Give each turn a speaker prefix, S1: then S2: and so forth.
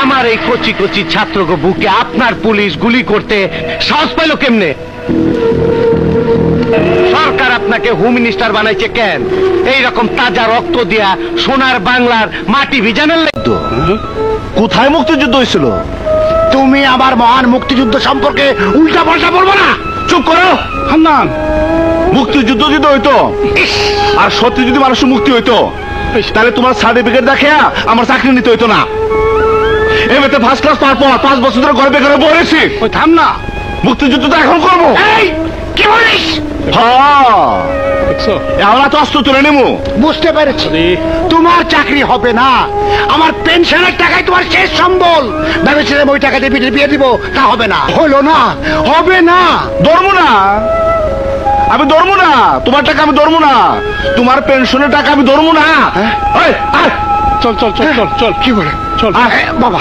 S1: আমার এই কচি কচি ছাত্রকে বুকে আপনার পুলিশ গুলি করতে সাহস পাইল কেমনে? সরকার আপনাকে হোম মিনিস্টার বানাইছে কেন? এইরকম তাজা রক্ত দিয়া সোনার বাংলার মাটি ভিজানোর লাগতো।
S2: কোথায় মুক্তিযুদ্ধ হয়েছিল?
S3: তুমি আমার মহান মুক্তিযুদ্ধ সম্পর্কে উল্টা পাল্টা বলবো না।
S2: চুপ করো হান্নান। মুক্তিযুদ্ধ যদি হইতো আর সত্যি যদি মানুষের মুক্তি হইতো তাহলে তোমার সার্টিফিকেট দেখে আমার চাকরি নিতে হইতো না। এমনিতে ফার্স্ট ক্লাস পাওয়ার পর 5 বছর ধরে ঘরে বেকারে বলেছি।
S3: ওই থাম না,
S2: মুক্তিযুদ্ধ তো এখন করবো।
S3: এই কি বলিস?
S2: আমরা তো অস্ত্র তুলে নেবো।
S3: বুঝতে পেরেছি, তোমার চাকরি হবে না, আমার পেনশনের টাকায় তোমার শেষ সম্বল। ভেবেছিলাম ওই টাকা দিয়ে বিয়ে দিব, তা হবে না। হলো না, হবে না।
S2: ধরবো না, আমি ধরবো না। তোমার টাকা আমি ধরবো না, তোমার পেনশনের টাকা আমি ধরবো না।
S3: চল চল চল চল চল, কি বলে চল বাবা।